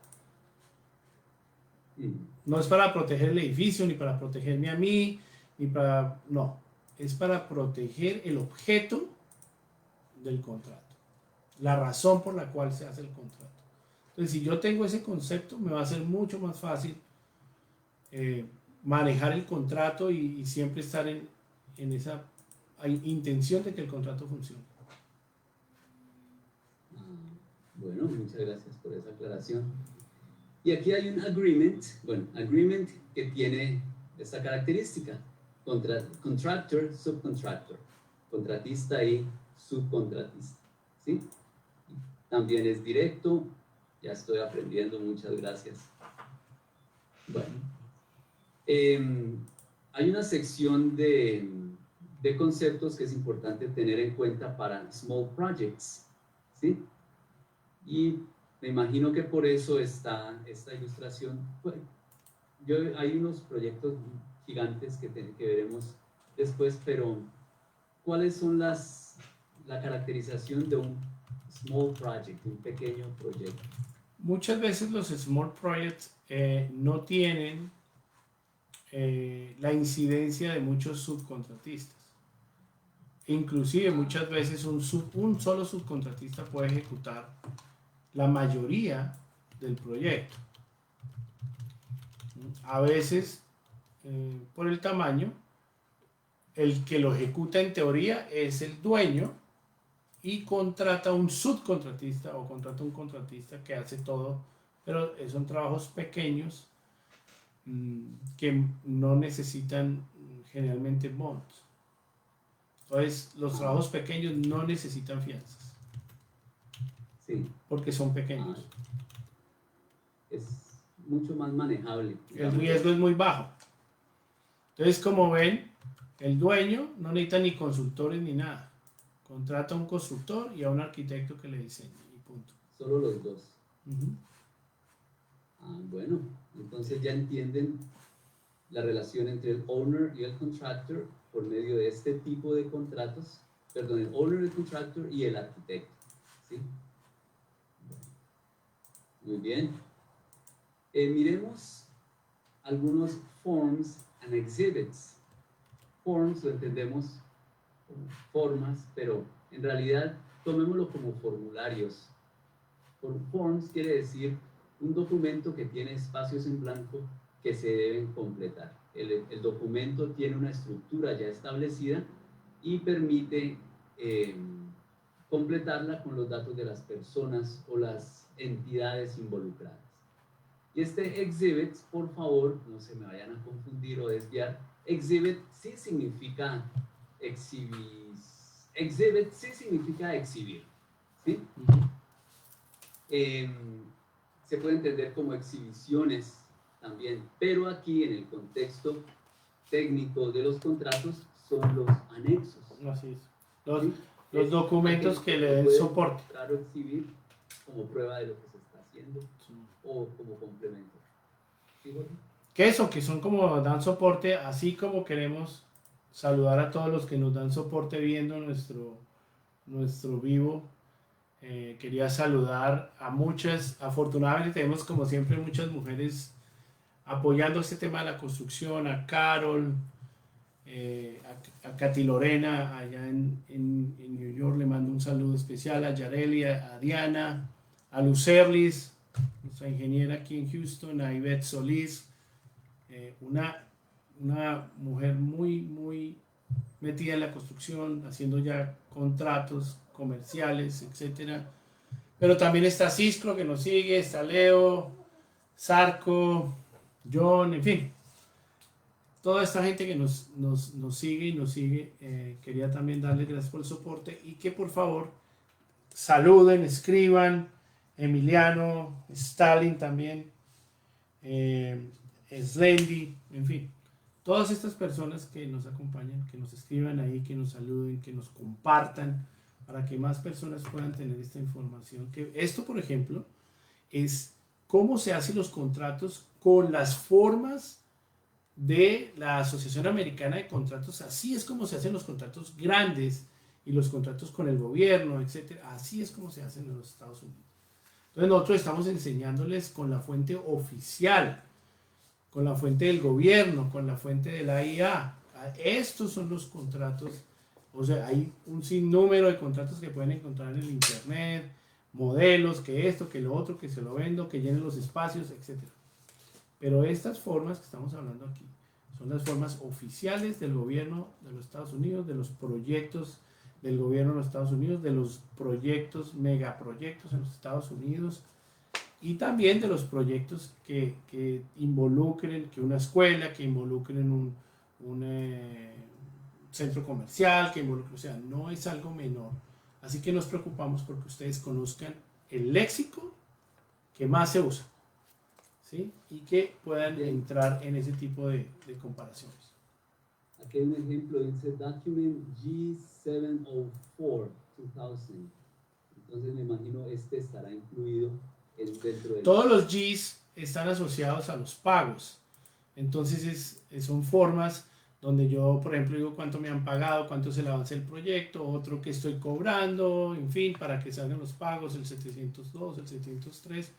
B: No es para proteger el edificio, ni para protegerme a mí, ni para... No, es para proteger el objeto del contrato. La razón por la cual se hace el contrato. Entonces, si yo tengo ese concepto, me va a ser mucho más fácil manejar el contrato y siempre estar en esa intención de que el contrato funcione.
A: Bueno, muchas gracias por esa aclaración. Y aquí hay un agreement, agreement que tiene esta característica, contractor, subcontractor, contratista y subcontratista, ¿sí? También es directo, ya estoy aprendiendo, muchas gracias. Bueno, hay una sección de conceptos que es importante tener en cuenta para small projects, ¿sí? Y me imagino que por eso está esta ilustración. Hay unos proyectos gigantes que veremos después, pero ¿cuáles son la caracterización de un small project, un pequeño proyecto?
B: Muchas veces los small projects no tienen la incidencia de muchos subcontratistas. Inclusive muchas veces un solo subcontratista puede ejecutar la mayoría del proyecto. A veces, por el tamaño, el que lo ejecuta en teoría es el dueño y contrata un subcontratista o contrata un contratista que hace todo, pero son trabajos pequeños que no necesitan generalmente bonds. Entonces, los trabajos pequeños no necesitan fianzas.
A: Sí.
B: Porque son pequeños.
A: Es mucho más manejable.
B: El riesgo es muy bajo. Entonces, como ven, el dueño no necesita ni consultores ni nada. Contrata a un constructor y a un arquitecto que le diseñe y punto.
A: Solo los dos. Bueno, entonces ya entienden la relación entre el owner y el contractor por medio de este tipo de contratos. Perdón, el owner, el contractor y el arquitecto. ¿Sí? Muy bien. Miremos algunos forms and exhibits. Forms lo entendemos como formas, pero en realidad tomémoslo como formularios. Forms quiere decir un documento que tiene espacios en blanco que se deben completar. El documento tiene una estructura ya establecida y permite completarla con los datos de las personas o las entidades involucradas. Y este exhibit, por favor, no se me vayan a confundir o desviar, exhibit sí significa exhibir, ¿sí? Se puede entender como exhibiciones también, pero aquí en el contexto técnico de los contratos son los anexos.
B: Así es. Los documentos que le den soporte.
A: Claro, exhibir como prueba de lo que se está haciendo o como complemento. ¿Sí, Jorge?
B: Que son como dan soporte, así como queremos saludar a todos los que nos dan soporte viendo nuestro vivo. Quería saludar a muchas, afortunadamente tenemos como siempre muchas mujeres apoyando este tema de la construcción, a Carol, a Katy Lorena allá en New York, le mando un saludo especial, a Yarelia, a Diana, a Lucerlis, nuestra ingeniera aquí en Houston, a Ivette Solís, una mujer muy metida en la construcción, haciendo ya contratos comerciales, etcétera. Pero también está Cisco que nos sigue, está Leo, Sarco, John, en fin. Toda esta gente que nos sigue y nos sigue, quería también darles gracias por el soporte y que por favor saluden, escriban, Emiliano, Stalin también, Slendy, en fin. Todas estas personas que nos acompañan, que nos escriban ahí, que nos saluden, que nos compartan, para que más personas puedan tener esta información. Que esto, por ejemplo, es cómo se hacen los contratos con las formas de la Asociación Americana de Contratos. Así es como se hacen los contratos grandes y los contratos con el gobierno, etcétera. Así es como se hacen en los Estados Unidos. Entonces nosotros estamos enseñándoles con la fuente oficial, con la fuente del gobierno, con la fuente de la AIA. Estos son los contratos. O sea, hay un sinnúmero de contratos que pueden encontrar en el internet, modelos, que esto, que lo otro, que se lo vendo, que llenen los espacios, etcétera. Pero estas formas que estamos hablando aquí son las formas oficiales del gobierno de los Estados Unidos, de los proyectos del gobierno de los Estados Unidos, de los proyectos, megaproyectos en los Estados Unidos y también de los proyectos que involucren, que una escuela, que involucren un centro comercial, que involucren, o sea, no es algo menor. Así que nos preocupamos porque ustedes conozcan el léxico que más se usa, ¿sí? Y que puedan entrar en ese tipo de comparaciones.
A: Aquí hay un ejemplo, dice Document G704 2000. Entonces me imagino este estará incluido dentro de...
B: Todos los Gs están asociados a los pagos. Entonces son formas donde yo, por ejemplo, digo cuánto me han pagado, cuánto es el avance del proyecto, otro que estoy cobrando, en fin, para que salgan los pagos, el 702, el 703.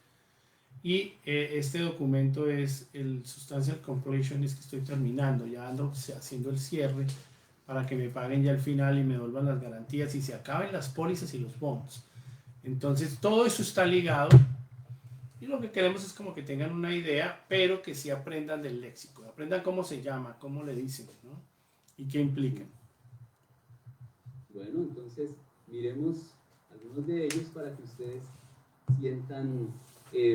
B: Y este documento es el Substantial Completion, es que estoy terminando, ya ando haciendo el cierre para que me paguen ya al final y me devuelvan las garantías y se acaben las pólizas y los bonds. Entonces todo eso está ligado y lo que queremos es como que tengan una idea, pero que sí aprendan del léxico, aprendan cómo se llama, cómo le dicen, ¿no? Y qué implican.
A: Bueno, entonces miremos algunos de ellos para que ustedes sientan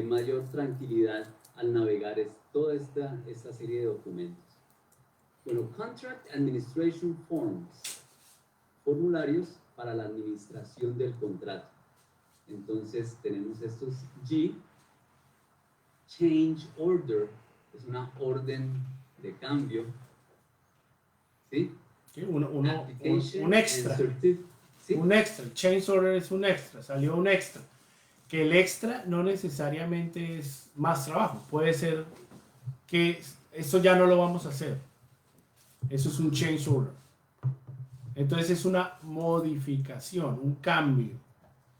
A: mayor tranquilidad al navegar toda esta serie de documentos. Bueno, Contract Administration Forms, formularios para la administración del contrato. Entonces tenemos estos G, Change Order, es una orden de cambio, ¿sí?
B: Sí, un extra. ¿Sí? Un extra, el change order es un extra, salió un extra. Que el extra no necesariamente es más trabajo, puede ser que eso ya no lo vamos a hacer. Eso es un change order. Entonces es una modificación, un cambio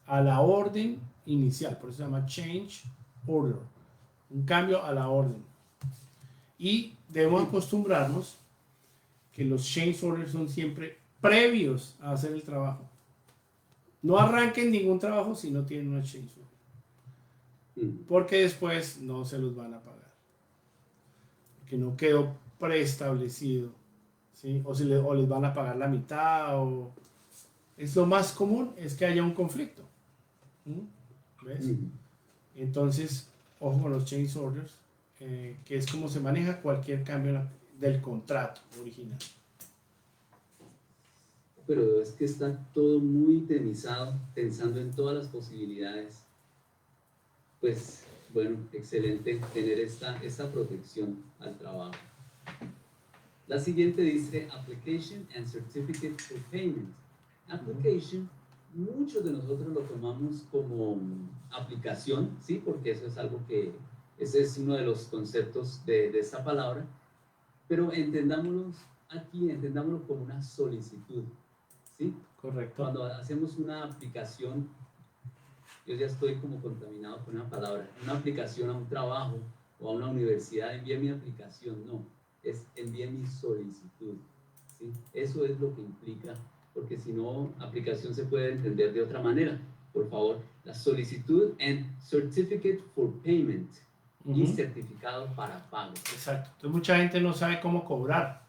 B: a la orden inicial, por eso se llama change order, un cambio a la orden. Y debemos acostumbrarnos que los change orders son siempre previos a hacer el trabajo. No arranquen ningún trabajo si no tienen una change order, porque después no se los van a pagar, porque no quedó preestablecido, ¿sí? O les van a pagar la mitad, o es lo más común, es que haya un conflicto. ¿Ves? Entonces, ojo con los change orders, que es como se maneja cualquier cambio del contrato original.
A: Pero es que está todo muy temizado, pensando en todas las posibilidades. Pues, bueno, excelente tener esta protección al trabajo. La siguiente dice Application and Certificate for Payment. Application, muchos de nosotros lo tomamos como aplicación, ¿sí? Porque eso es algo ese es uno de los conceptos de esta palabra, pero entendámoslo como una solicitud, ¿sí?
B: Correcto.
A: Cuando hacemos una aplicación, yo ya estoy como contaminado con una palabra, una aplicación a un trabajo o a una universidad, envié mi aplicación, no, es envié mi solicitud, ¿sí? Eso es lo que implica, porque si no, aplicación se puede entender de otra manera. Por favor, la solicitud and certificate for payment y certificado para pago.
B: Exacto. Entonces mucha gente no sabe cómo cobrar.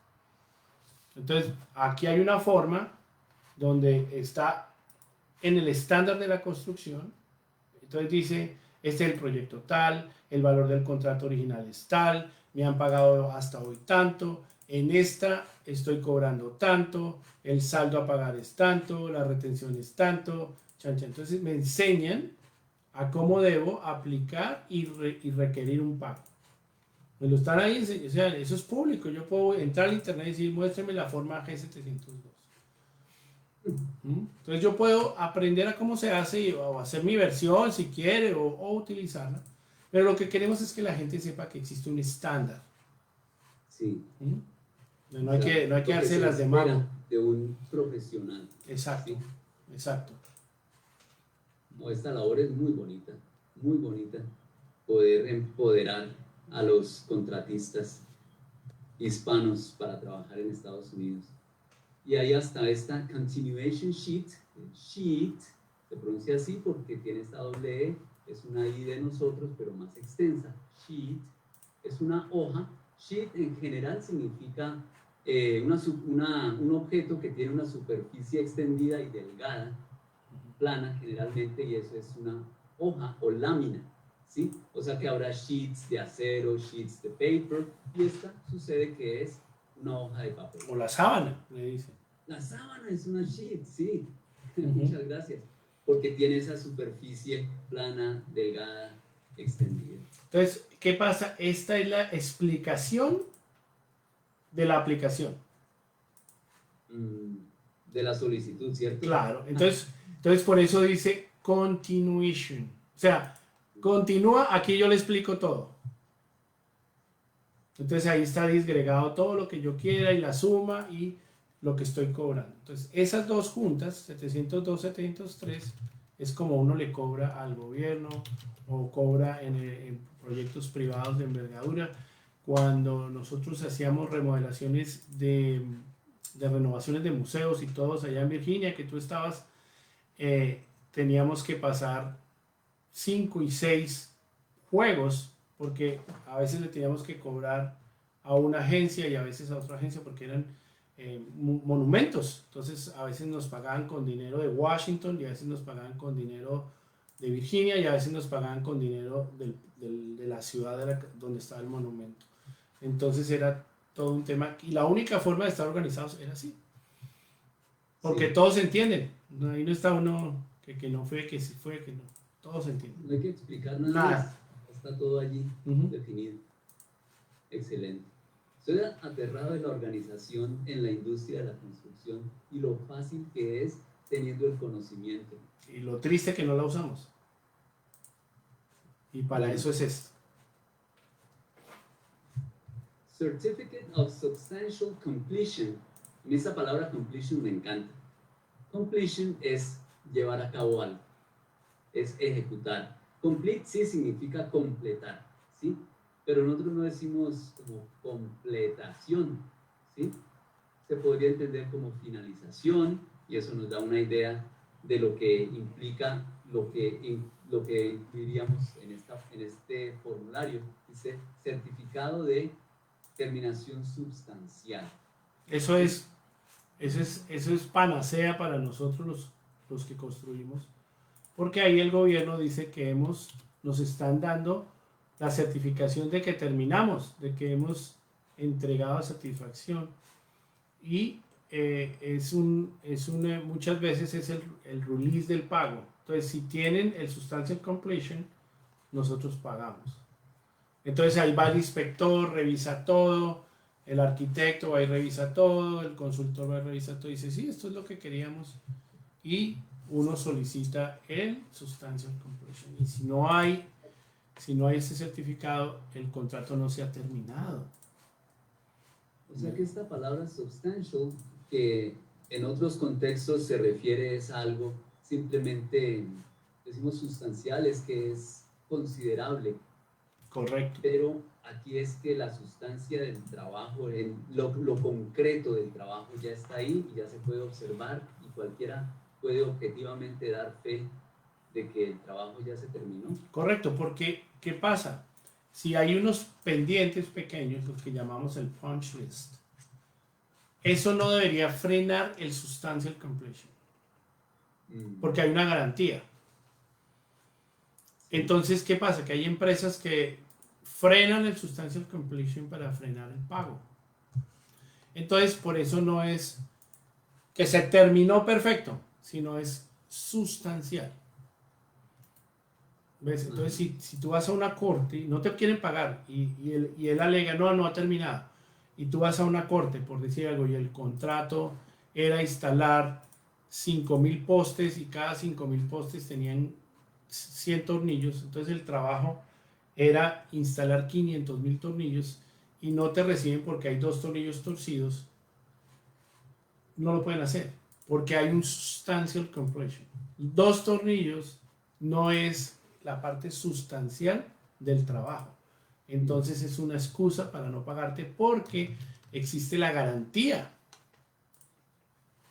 B: Entonces aquí hay una forma donde está en el estándar de la construcción. Entonces dice, este es el proyecto tal, el valor del contrato original es tal, me han pagado hasta hoy tanto, en esta estoy cobrando tanto, el saldo a pagar es tanto, la retención es tanto, entonces me enseñan a cómo debo aplicar y requerir un pago. Me lo están ahí enseñando, o sea, eso es público, yo puedo entrar al internet y decir, muéstrame la forma G702. Entonces yo puedo aprender a cómo se hace o hacer mi versión si quiere o utilizarla. Pero lo que queremos es que la gente sepa que existe un estándar.
A: Sí.
B: No
A: O
B: hay
A: sea,
B: que, no hay que
A: lo que
B: darse
A: se
B: las de
A: espera
B: mago.
A: de un profesional.
B: Exacto,
A: ¿Sí?
B: exacto.
A: No, esta labor es muy bonita, poder empoderar a los contratistas hispanos para trabajar en Estados Unidos. Y ahí hasta esta continuation sheet, sheet, se pronuncia así porque tiene esta doble E, es una I de nosotros, pero más extensa. Sheet es una hoja. Sheet en general significa un objeto que tiene una superficie extendida y delgada, plana generalmente, y eso es una hoja o lámina, ¿sí? O sea que habrá sheets de acero, sheets de paper, y esta sucede que es una hoja de papel.
B: O la sábana, le dicen.
A: La sábana es una sheet, sí. Muchas gracias. Porque tiene esa superficie plana, delgada, extendida.
B: Entonces, ¿qué pasa? Esta es la explicación de la aplicación.
A: De la solicitud, ¿cierto?
B: Claro, entonces por eso dice continuation. O sea, continúa, aquí yo le explico todo. Entonces ahí está disgregado todo lo que yo quiera y la suma y lo que estoy cobrando. Entonces esas dos juntas, 702, 703, es como uno le cobra al gobierno o cobra en proyectos privados de envergadura. Cuando nosotros hacíamos remodelaciones de renovaciones de museos y todos allá en Virginia, que tú estabas, teníamos que pasar 5 y 6 juegos, porque a veces le teníamos que cobrar a una agencia y a veces a otra agencia porque eran monumentos. Entonces a veces nos pagaban con dinero de Washington y a veces nos pagaban con dinero de Virginia y a veces nos pagaban con dinero de la ciudad donde estaba el monumento. Entonces era todo un tema y la única forma de estar organizados era así. Porque sí, todos se entienden. Ahí no está uno que no fue, que sí fue, que no. Todos se entienden.
A: No hay que explicar nada más. Está todo allí definido. Excelente. Estoy aterrado de la organización en la industria de la construcción y lo fácil que es teniendo el conocimiento.
B: Y lo triste que no la usamos. Y para eso es esto.
A: Certificate of Substantial Completion. En esa palabra completion me encanta. Completion es llevar a cabo algo, es ejecutar. Complete sí significa completar, ¿sí? Pero nosotros no decimos como completación, ¿sí? Se podría entender como finalización y eso nos da una idea de lo que implica lo que incluiríamos en este formulario. Dice certificado de terminación sustancial.
B: Eso es panacea para nosotros los que construimos, porque ahí el gobierno dice que nos están dando la certificación de que terminamos, de que hemos entregado satisfacción y muchas veces es el release del pago. Entonces, si tienen el substantial completion, nosotros pagamos. Entonces ahí va el inspector, revisa todo, el arquitecto va y revisa todo, el consultor va y revisa todo y dice, sí, esto es lo que queríamos. Y uno solicita el substantial completion. Y si no hay este certificado, el contrato no se ha terminado.
A: O sea que esta palabra substantial, que en otros contextos se refiere a algo simplemente, decimos sustancial, es que es considerable.
B: Correcto.
A: Pero aquí es que la sustancia del trabajo, lo concreto del trabajo ya está ahí y ya se puede observar y cualquiera puede objetivamente dar fe de que el trabajo ya se terminó.
B: Correcto, porque ¿qué pasa? Si hay unos pendientes pequeños, los que llamamos el punch list, eso no debería frenar el substantial completion, porque hay una garantía. Entonces, ¿qué pasa? Que hay empresas que frenan el substantial completion para frenar el pago. Entonces, por eso no es que se terminó perfecto, sino es sustancial. ¿Ves? Entonces, si tú vas a una corte y no te quieren pagar y él alega, no ha terminado, y tú vas a una corte, por decir algo, y el contrato era instalar 5.000 postes y cada 5.000 postes tenían 100 tornillos. Entonces el trabajo era instalar 500.000 tornillos y no te reciben porque hay 2 tornillos torcidos. No lo pueden hacer porque hay un substantial completion. 2 tornillos no es la parte sustancial del trabajo. Entonces es una excusa para no pagarte porque existe la garantía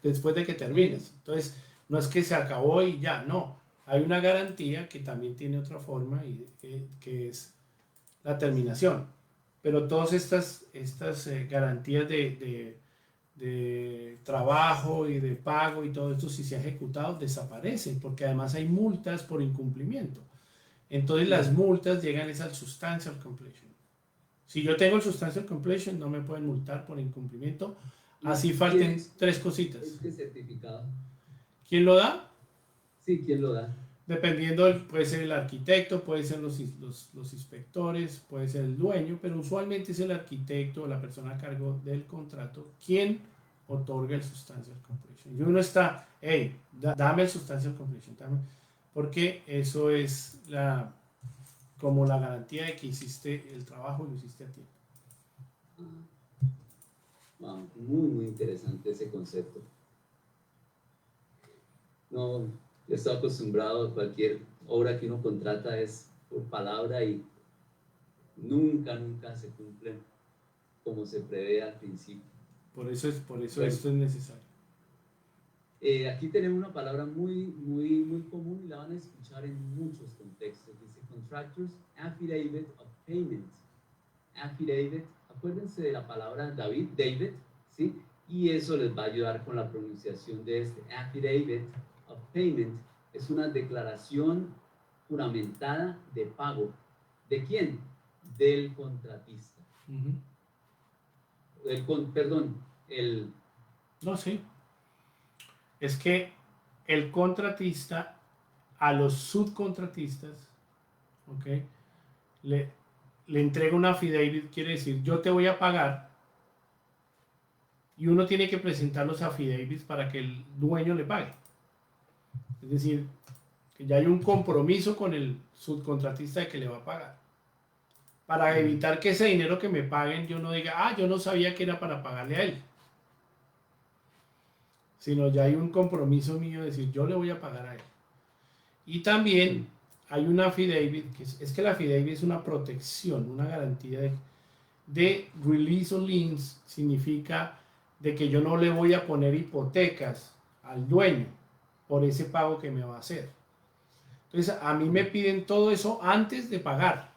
B: después de que termines. Entonces no es que se acabó y ya, no. Hay una garantía que también tiene otra forma y que es la terminación. Pero todas estas garantías de trabajo y de pago y todo esto, si se ha ejecutado, desaparecen porque además hay multas por incumplimiento. Entonces las multas llegan al substantial completion. Si yo tengo el substantial completion, no me pueden multar por incumplimiento. Así falten 3 cositas.
A: ¿Este certificado?
B: ¿Quién lo da?
A: Sí, ¿quién lo da?
B: Dependiendo, puede ser el arquitecto, puede ser los inspectores, puede ser el dueño, pero usualmente es el arquitecto o la persona a cargo del contrato quien otorga el substantial completion. Y uno está, hey, dame el substantial completion, porque eso es como la garantía de que hiciste el trabajo y lo hiciste a tiempo.
A: Wow, muy, muy interesante ese concepto. No, yo estoy acostumbrado a cualquier obra que uno contrata es por palabra y nunca se cumple como se prevé al principio.
B: Por eso esto es necesario.
A: Aquí tenemos una palabra muy común y la van a escuchar en muchos contextos. Dice Contractors Affidavit of Payment. Affidavit, acuérdense de la palabra David, ¿sí? Y eso les va a ayudar con la pronunciación de este. Affidavit of Payment es una declaración juramentada de pago. ¿De quién? Del contratista.
B: No, sí. Es que el contratista a los subcontratistas, ¿ok?, le entrega una affidavit, quiere decir, yo te voy a pagar, y uno tiene que presentar los affidavits para que el dueño le pague. Es decir, que ya hay un compromiso con el subcontratista de que le va a pagar. Para evitar que ese dinero que me paguen, yo no diga, yo no sabía que era para pagarle a él. Sino ya hay un compromiso mío de decir, yo le voy a pagar a él. Y también hay una affidavit, es que la affidavit es una protección, una garantía de release of liens, significa de que yo no le voy a poner hipotecas al dueño por ese pago que me va a hacer. Entonces, a mí me piden todo eso antes de pagar.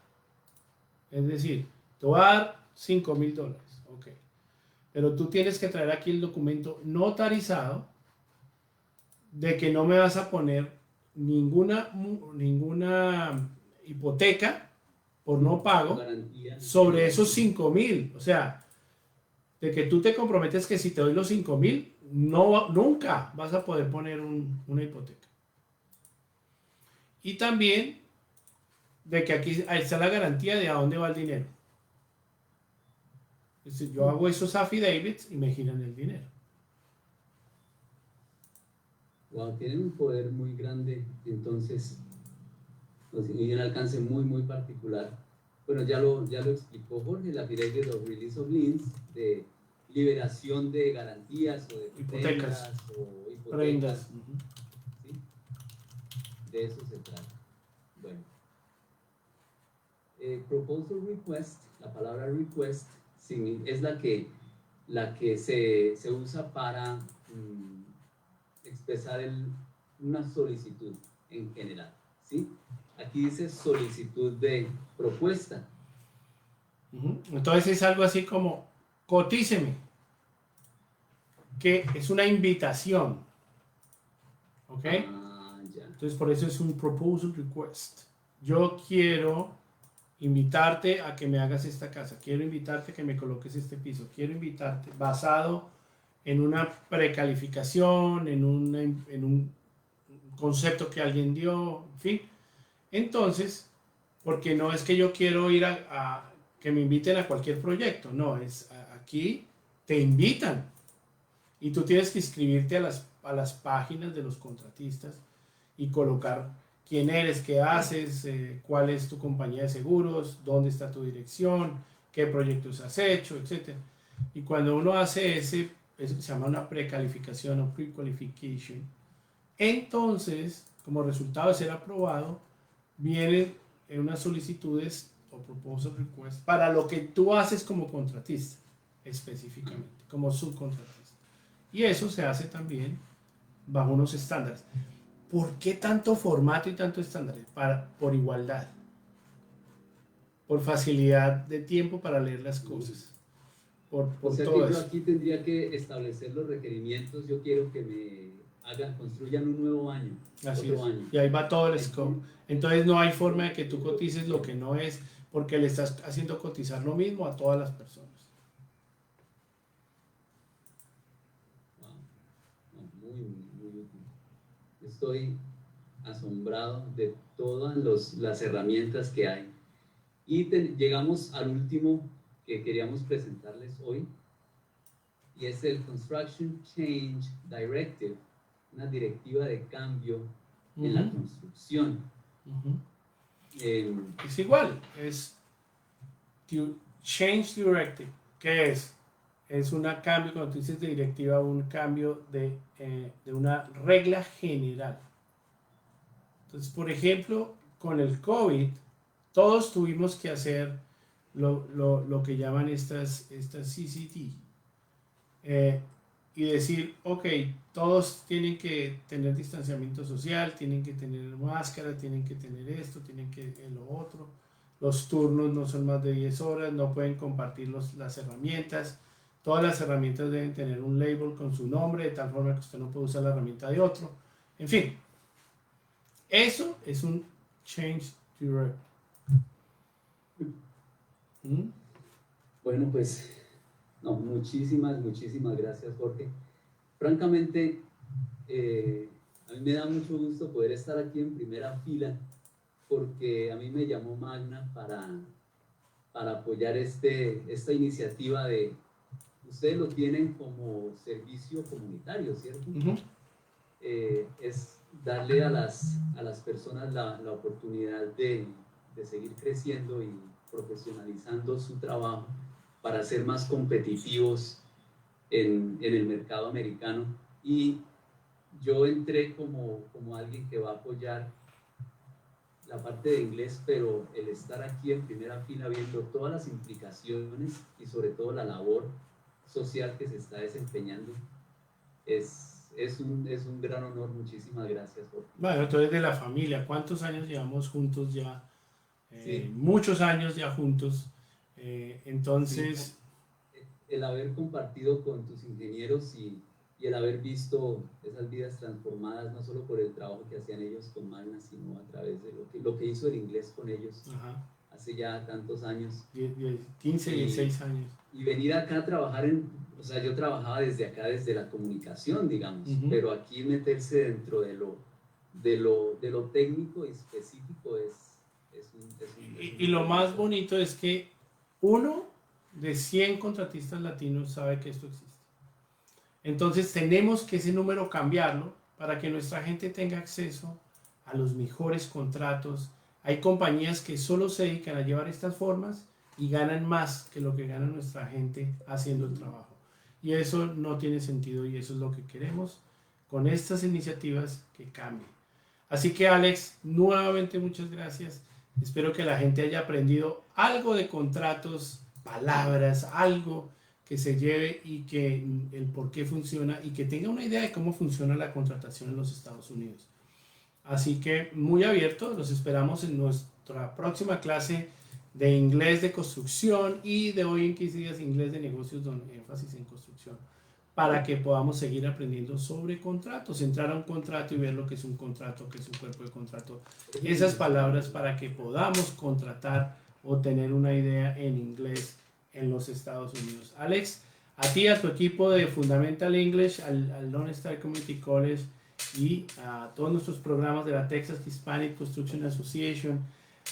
B: Es decir, te voy a dar $5,000, ok. Pero tú tienes que traer aquí el documento notarizado de que no me vas a poner ninguna hipoteca por no pago sobre esos 5,000. O sea, de que tú te comprometes que si te doy los 5,000, nunca vas a poder poner una hipoteca. Y también de que aquí está la garantía de a dónde va el dinero. Es decir, yo hago esos affidavits y me giran el dinero.
A: Wow, tienen un poder muy grande, entonces, y un alcance muy particular. Bueno, ya lo explicó Jorge, la affidavit of release of liens, de liberación de garantías o de
B: hipotecas
A: o hipotecas.
B: Prendas.
A: ¿Sí? De eso se trata. Bueno. Proposal request, la palabra request es la que se usa para expresar una solicitud en general, ¿sí? Aquí dice solicitud de propuesta.
B: Entonces es algo así como cotíceme, que es una invitación, ¿ok?
A: Ya.
B: Entonces por eso es un proposal request. Yo quiero invitarte a que me hagas esta casa, quiero invitarte a que me coloques este piso, quiero invitarte basado en una precalificación, en un concepto que alguien dio, en fin. Entonces, porque no es que yo quiero ir a que me inviten a cualquier proyecto, no, aquí te invitan y tú tienes que inscribirte a a las páginas de los contratistas y colocar quién eres, qué haces, cuál es tu compañía de seguros, dónde está tu dirección, qué proyectos has hecho, etc. Y cuando uno hace eso se llama una precalificación o pre-qualification, entonces, como resultado de ser aprobado, vienen unas solicitudes o proposal requests para lo que tú haces como contratista, específicamente, como subcontratista. Y eso se hace también bajo unos estándares. ¿Por qué tanto formato y tanto estándares? Por igualdad, por facilidad de tiempo para leer las cosas, por
A: O sea
B: todo
A: que yo
B: eso.
A: aquí tendría que establecer los requerimientos. Yo quiero que me construyan un nuevo año,
B: Así
A: otro
B: es.
A: año.
B: Y ahí va todo el
A: Ahí
B: scope.
A: sí.
B: Entonces no hay forma de que tú cotices lo que no es, porque le estás haciendo cotizar lo mismo a todas las personas.
A: Wow. No, muy útil. Estoy asombrado de todas las herramientas que hay. Y llegamos al último que queríamos presentarles hoy, y es el Construction Change Directive, una directiva de cambio en la construcción.
B: Es igual, es Change Directive. ¿Qué es? Es un cambio, cuando tú dices de directiva, un cambio de una regla general. Entonces, por ejemplo, con el COVID, todos tuvimos que hacer lo que llaman estas CCT. Y decir, ok, todos tienen que tener distanciamiento social, tienen que tener máscara, tienen que tener esto, tienen que lo otro. Los turnos no son más de 10 horas, no pueden compartir las herramientas. Todas las herramientas deben tener un label con su nombre, de tal forma que usted no puede usar la herramienta de otro. En fin, eso es un change direct.
A: Bueno, pues, no, muchísimas gracias, Jorge. Francamente, a mí me da mucho gusto poder estar aquí en primera fila, porque a mí me llamó Magna para apoyar esta iniciativa de, ustedes lo tienen como servicio comunitario, ¿cierto? Es darle a las personas la oportunidad de seguir creciendo y profesionalizando su trabajo para ser más competitivos en el mercado americano. Y yo entré como alguien que va a apoyar la parte de inglés, pero el estar aquí en primera fila viendo todas las implicaciones y sobre todo la labor social que se está desempeñando es un gran honor. Muchísimas gracias, Jorge.
B: Bueno, tú eres de la familia. ¿Cuántos años llevamos juntos ya?
A: Sí.
B: Muchos años ya juntos. Entonces...
A: Sí, el haber compartido con tus ingenieros y el haber visto esas vidas transformadas, no solo por el trabajo que hacían ellos con Magna, sino a través de lo que hizo el inglés con ellos.
B: Ajá.
A: Hace ya tantos años.
B: 15, 16 años.
A: Y venir acá a trabajar o sea, yo trabajaba desde acá, desde la comunicación, digamos, pero aquí meterse dentro de lo técnico y específico
B: y lo más bonito es que 1 de 100 contratistas latinos sabe que esto existe. Entonces tenemos que ese número cambiarlo para que nuestra gente tenga acceso a los mejores contratos. Hay compañías que solo se dedican a llevar estas formas y ganan más que lo que gana nuestra gente haciendo el trabajo. Y eso no tiene sentido, y eso es lo que queremos con estas iniciativas, que cambien. Así que, Alex, nuevamente muchas gracias. Espero que la gente haya aprendido algo de contratos, palabras, algo que se lleve, y que el por qué funciona, y que tenga una idea de cómo funciona la contratación en los Estados Unidos. Así que muy abierto, los esperamos en nuestra próxima clase de inglés de construcción, y de hoy en 15 días inglés de negocios, con énfasis en construcción, para que podamos seguir aprendiendo sobre contratos, entrar a un contrato y ver lo que es un contrato, qué es un cuerpo de contrato, esas palabras, para que podamos contratar o tener una idea en inglés en los Estados Unidos. Alex, a ti, a tu equipo de Fundamental English, al Lone Star Community College y a todos nuestros programas de la Texas Hispanic Construction Association,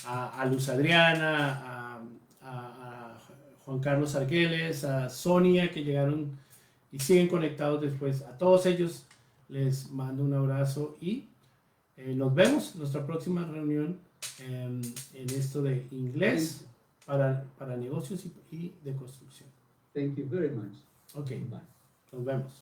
B: a Luz Adriana, a Juan Carlos Argeles, a Sonia, que llegaron y siguen conectados después. A todos ellos, Les mando un abrazo y nos vemos en nuestra próxima reunión en esto de inglés para negocios y de construcción.
A: Thank you very much.
B: Ok,
A: Bye.
B: nos vemos.